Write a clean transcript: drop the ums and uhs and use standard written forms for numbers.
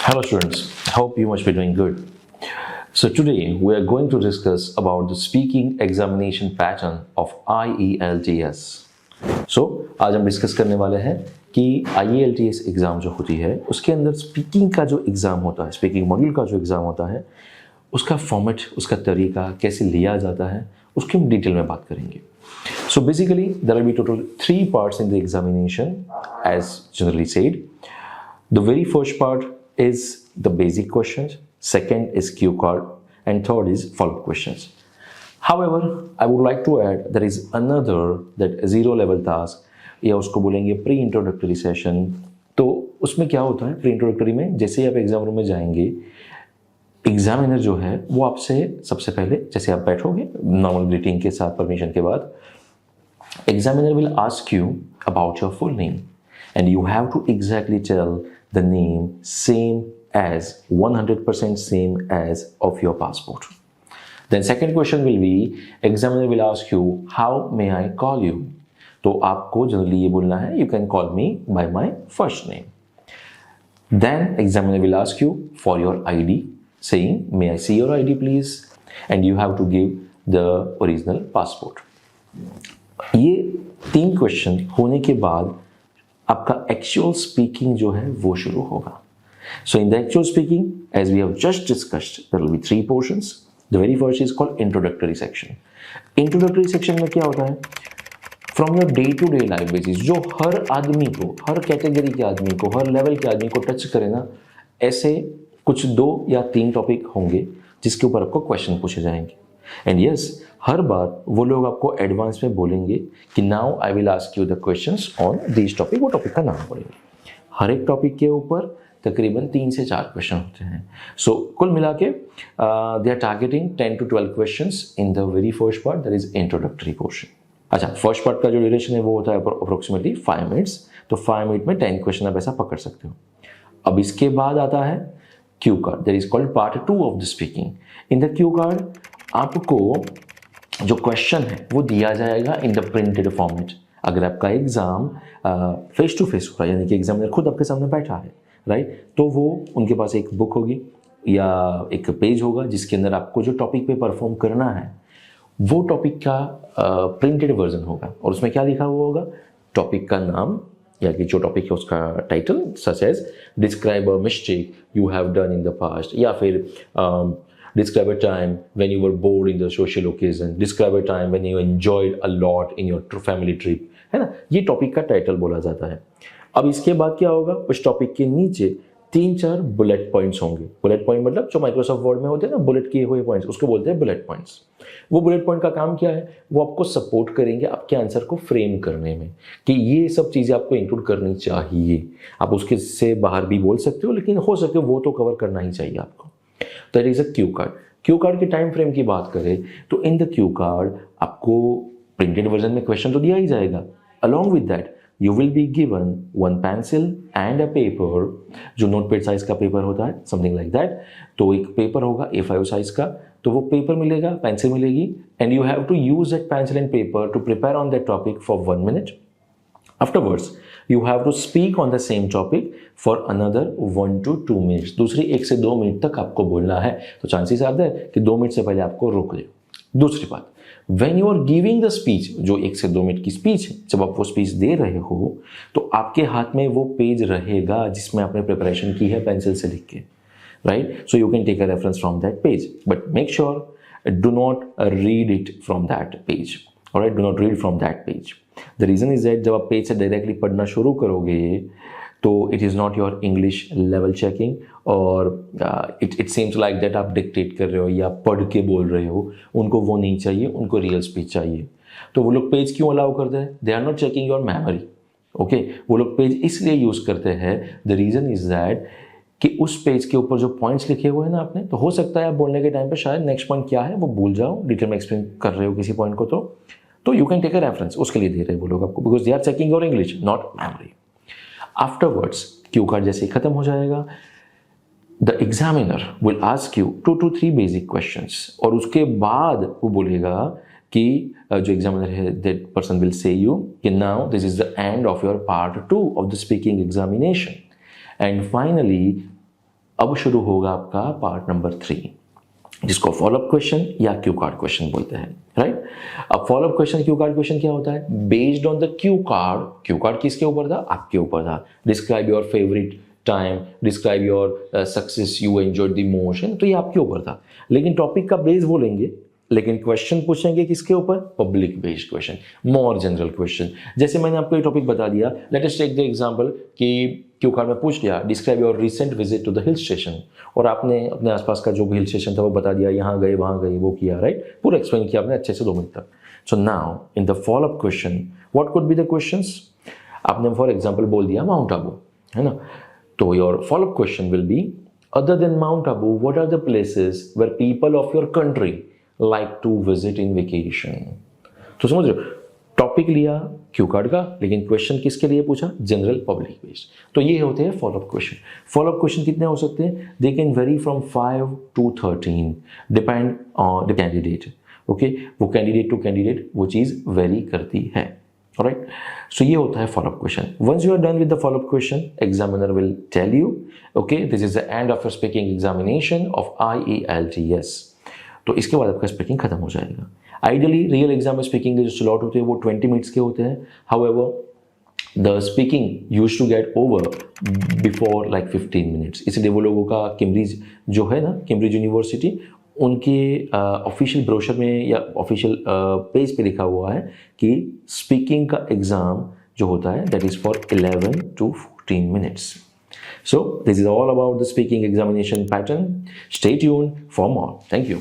Hello students, hope you must be doing good. So today we are going to discuss about the speaking examination pattern of IELTS. So आज हम discuss करने वाले हैं कि IELTS exam जो होती है उसके अंदर स्पीकिंग का जो एग्ज़ाम होता है, स्पीकिंग मॉड्यूल का जो एग्ज़ाम होता है उसका फॉर्मेट, उसका तरीका कैसे लिया जाता है उसकी हम डिटेल में बात करेंगे. So basically there will be total 3 parts in the examination as generally said. The very first part is the basic questions, second is cue card, and third is follow-up questions. However, I would like to add there is another that zero level task या उसको बोलेंगे pre introductory session. तो उसमें क्या होता है pre introductory में, जैसे ही आप एग्जाम रूम में जाएंगे एग्जामिनर जो है वो आपसे सबसे पहले जैसे आप बैठोगे नॉर्मल ग्रीटिंग के साथ परमिशन के बाद examiner will ask you about your full name and you have to exactly tell the name same as 100% same as of your passport. Then second question will be examiner will ask you how may I call you. तो आपको generally ये बोलना है you can call me by my first name. Then examiner will ask you for your ID saying may I see your ID please and you have to give the original passport. ये 3 question होने के बाद आपका actual speaking जो है वो शुरू होगा. So in the actual speaking as we have just discussed there will be 3 portions. The very first is called introductory section. Introductory section में क्या होता है from your day to day life basis जो हर आदमी को, हर कैटेगरी के आदमी को, हर लेवल के आदमी को टच करे ना, ऐसे कुछ 2 या 3 टॉपिक होंगे जिसके ऊपर आपको क्वेश्चन पूछे जाएंगे. एंड यस, हर बार वो लोग आपको एडवांस में बोलेंगे कि now I will ask you the questions on this topic. वो टॉपिक का नाम बोलेंगे. हर एक टॉपिक के ऊपर तकरीबन 3 से 4 क्वेश्चन होते हैं. सो कुल मिला के they are targeting 10 to 12 questions in the very first part, that is introductory portion. अच्छा, फर्स्ट पार्ट का जो ड्यूरेशन है वो होता है अप्रोक्सीमेटली 5 मिनट्स. तो 5 मिनट में 10 क्वेश्चन आप ऐसा पकड़ सकते हो. अब इसके बाद आता है Q card, that is called part 2 of the speaking. In the Q card आपको जो क्वेश्चन है वो दिया जाएगा इन द प्रिंटेड फॉर्मेट. अगर आपका एग्जाम फेस टू फेस हो रहा है, यानी कि एग्जामिनर खुद आपके सामने बैठा है, राइट, तो वो उनके पास एक बुक होगी या एक पेज होगा जिसके अंदर आपको जो टॉपिक पे परफॉर्म करना है वो टॉपिक का प्रिंटेड वर्जन होगा. और उसमें क्या लिखा हुआ होगा, टॉपिक का नाम या कि जो टॉपिक है उसका title, such as describe a mistake you have done in the past, या फिर describe a time when you were bored in the social occasion, describe a time when you enjoyed a lot in your family trip, है ना. ये topic का title बोला जाता है. अब इसके बाद क्या होगा, उस टॉपिक के नीचे 3-4 बुलेट पॉइंट्स होंगे. बुलेट पॉइंट मतलब जो माइक्रोसॉफ्ट वर्ड में होते हैं ना, बुलेट किए हुए पॉइंट्स, उसको बोलते हैं बुलेट पॉइंट्स. वो बुलेट पॉइंट का काम क्या है, वो आपको सपोर्ट करेंगे आपके आंसर को फ्रेम करने में कि ये सब चीज़ें आपको इंक्लूड करनी चाहिए. आप उसके से बाहर भी बोल सकते हो, लेकिन हो सके वो तो कवर करना ही चाहिए आपको. That is a Q card. Q card के टाइम फ्रेम की बात करें तो इन द क्यू कार्ड आपको प्रिंटेड वर्जन में क्वेश्चन तो दिया ही जाएगा. Along with that you will be given 1 pencil and a paper, जो नोटपैड साइज का पेपर होता है, समथिंग लाइक दैट. तो एक पेपर होगा A5 साइज का, तो वो पेपर मिलेगा, पेंसिल मिलेगी, and you have to use that pencil and paper to prepare on that topic for 1 minute. Afterwards, you have to speak on the same topic for another 1 to 2 minutes. दूसरी 1 से 2 minute तक आपको बोलना है. तो chances are there कि 2 minute से पहले आपको रोक ले. दूसरी बात, when you are giving the speech, जो 1 से 2 मिनट की स्पीच है, जब आप वो स्पीच दे रहे हो तो आपके हाथ में वो पेज रहेगा जिसमें आपने प्रिपरेशन की है पेंसिल से लिख के, right. So you can take a reference from that page, but make sure do not read it from that page. Alright, do not read from that page. The reason is that जब आप page से directly पढ़ना शुरू करोगे तो it is not your English level checking, और it seems like that आप dictate कर रहे हो या पढ़ के बोल रहे हो. उनको वो नहीं चाहिए, उनको रियल स्पीच चाहिए. तो वो लोग पेज क्यों अलाउ करते हैं, they are not checking your memory. Okay, वो लोग पेज इसलिए यूज़ करते हैं, द रीज़न इज दैट कि उस पेज के ऊपर जो पॉइंट्स लिखे हुए हैं ना आपने, तो हो सकता है आप बोलने के टाइम पे शायद नेक्स्ट पॉइंट क्या है वो भूल जाओ, डिटेल में एक्सप्लेन कर रहे हो किसी पॉइंट को, तो you can take a reference. उसके लिए दे रहे हैं वो लोग आपको, because they are checking your English not memory. Afterwards cue card जैसे ही खत्म हो जाएगा, the examiner will ask you 2 to 3 basic questions, और उसके बाद वो बोलेगा कि जो एग्जामिनर है that person will say you कि now this is the end of your part 2 of the speaking examination, and finally अब शुरू होगा आपका पार्ट नंबर 3, जिसको फॉलोअप क्वेश्चन या क्यू कार्ड क्वेश्चन बोलते हैं, राइट। अब follow up question, Q card question क्या होता है? Based on the Q card किसके ऊपर था? आपके ऊपर था। Describe your favourite time, describe your success you enjoyed the motion, तो ये आपके ऊपर था। लेकिन टॉपिक का बेस बोलेंगे, लेकिन क्वेश्चन पूछेंगे किसके ऊपर? Public based question, more general question. जैसे मैंने आपको ये टॉपिक बता दिया, let us take the example कि क्यू कार्ड में पूछ लिया describe your recent visit to the hill station, और आपने अपने आसपास का जो भी हिल स्टेशन था वो बता दिया, यहाँ गए वहाँ गए वो किया, राइट, पूरा एक्सप्लेन किया आपने अच्छे से 2 मिनट तक। So now in the follow up question what could be the questions? आपने फॉर एग्जांपल बोल दिया माउंट आबू, है ना, तो your follow up question will be other than Mount Abu what are the places where people of your country like to visit in vacation. तो समझ रहे हो, टॉपिक लिया क्यू कार्ड का, लेकिन क्वेश्चन किसके लिए पूछा? General public based. तो ये होते हैं फॉलोअप क्वेश्चन। फॉलोअप क्वेश्चन कितने हो सकते हैं? They can very from 5 to 13 depend on the candidate. Okay, वो कैंडिडेट टू कैंडिडेट वो चीज़ वेरी करती है। ऑलराइट, सो ये होता है follow up question. Once you are done with the follow up question, examiner will tell you okay this is the end of your speaking examination of IELTS। तो इसके बाद आपका स्पीकिंग खत्म हो जाएगा। आइडियली रियल एग्जाम में स्पीकिंग के जो स्लॉट होते हैं वो 20 मिनट्स के होते हैं। However the speaking used to get over before like 15 minutes. इसलिए वो लोगों का कैम्ब्रिज जो है ना, कैम्ब्रिज यूनिवर्सिटी, उनके ऑफिशियल ब्रोशर में या ऑफिशियल पेज पे लिखा हुआ है कि स्पीकिंग का एग्जाम जो होता है that is for 11 to 14 minutes. So this is all about the speaking examination pattern. Stay tuned for more. Thank you.